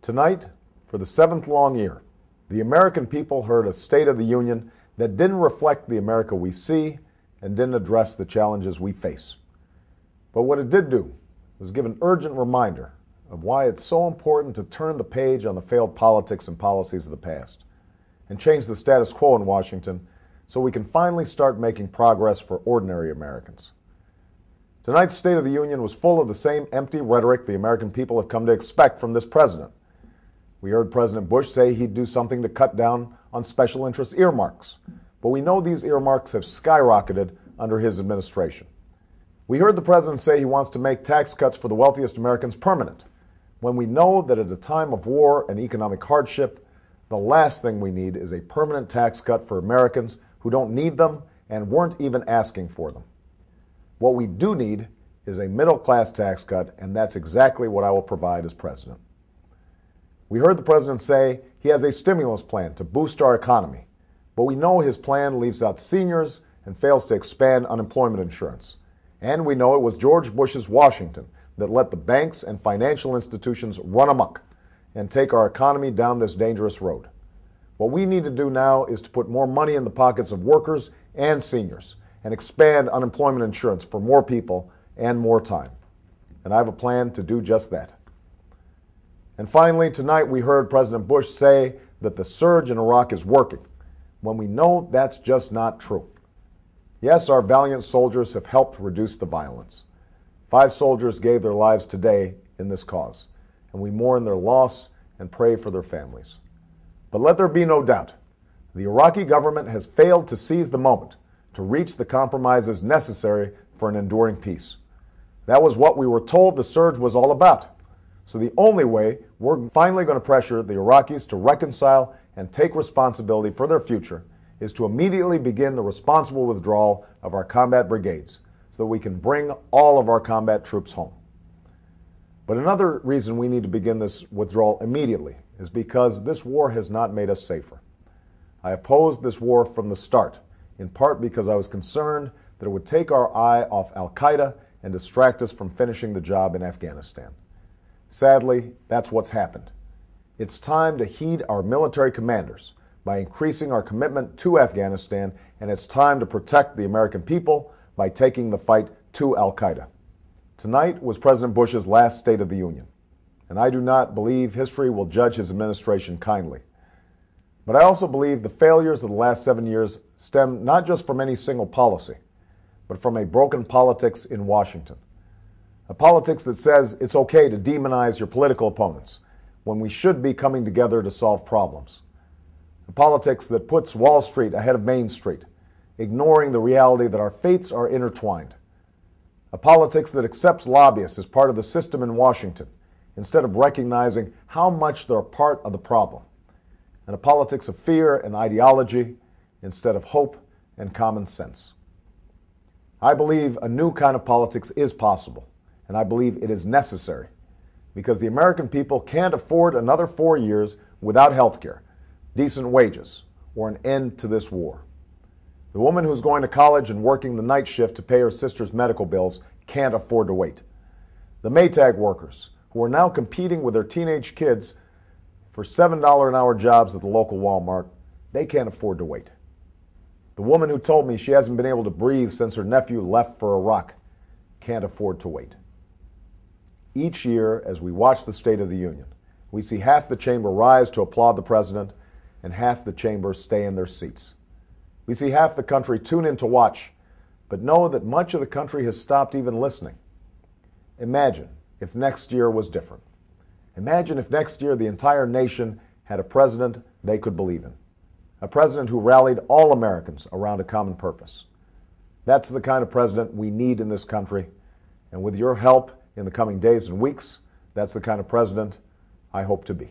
Tonight, for the seventh long year, the American people heard a State of the Union that didn't reflect the America we see and didn't address the challenges we face. But what it did do was give an urgent reminder of why it's so important to turn the page on the failed politics and policies of the past and change the status quo in Washington so we can finally start making progress for ordinary Americans. Tonight's State of the Union was full of the same empty rhetoric the American people have come to expect from this president. We heard President Bush say he'd do something to cut down on special interest earmarks, but we know these earmarks have skyrocketed under his administration. We heard the president say he wants to make tax cuts for the wealthiest Americans permanent, when we know that at a time of war and economic hardship, the last thing we need is a permanent tax cut for Americans who don't need them and weren't even asking for them. What we do need is a middle-class tax cut, and that's exactly what I will provide as president. We heard the president say he has a stimulus plan to boost our economy, but we know his plan leaves out seniors and fails to expand unemployment insurance. And we know it was George Bush's Washington that let the banks and financial institutions run amok and take our economy down this dangerous road. What we need to do now is to put more money in the pockets of workers and seniors and expand unemployment insurance for more people and more time. And I have a plan to do just that. And finally, tonight we heard President Bush say that the surge in Iraq is working, when we know that's just not true. Yes, our valiant soldiers have helped reduce the violence. 5 soldiers gave their lives today in this cause, and we mourn their loss and pray for their families. But let there be no doubt, the Iraqi government has failed to seize the moment to reach the compromises necessary for an enduring peace. That was what we were told the surge was all about. So the only way we're finally going to pressure the Iraqis to reconcile and take responsibility for their future is to immediately begin the responsible withdrawal of our combat brigades so that we can bring all of our combat troops home. But another reason we need to begin this withdrawal immediately is because this war has not made us safer. I opposed this war from the start, in part because I was concerned that it would take our eye off al-Qaeda and distract us from finishing the job in Afghanistan. Sadly, that's what's happened. It's time to heed our military commanders by increasing our commitment to Afghanistan, and it's time to protect the American people by taking the fight to al-Qaeda. Tonight was President Bush's last State of the Union, and I do not believe history will judge his administration kindly. But I also believe the failures of the last 7 years stem not just from any single policy, but from a broken politics in Washington. A politics that says it's okay to demonize your political opponents when we should be coming together to solve problems. A politics that puts Wall Street ahead of Main Street, ignoring the reality that our fates are intertwined. A politics that accepts lobbyists as part of the system in Washington instead of recognizing how much they're part of the problem. And a politics of fear and ideology instead of hope and common sense. I believe a new kind of politics is possible. And I believe it is necessary because the American people can't afford another 4 years without health care, decent wages, or an end to this war. The woman who's going to college and working the night shift to pay her sister's medical bills can't afford to wait. The Maytag workers, who are now competing with their teenage kids for $7 an hour jobs at the local Walmart, they can't afford to wait. The woman who told me she hasn't been able to breathe since her nephew left for Iraq can't afford to wait. Each year, as we watch the State of the Union, we see half the chamber rise to applaud the president and half the chamber stay in their seats. We see half the country tune in to watch, but know that much of the country has stopped even listening. Imagine if next year was different. Imagine if next year the entire nation had a president they could believe in, a president who rallied all Americans around a common purpose. That's the kind of president we need in this country, and with your help in the coming days and weeks, that's the kind of president I hope to be.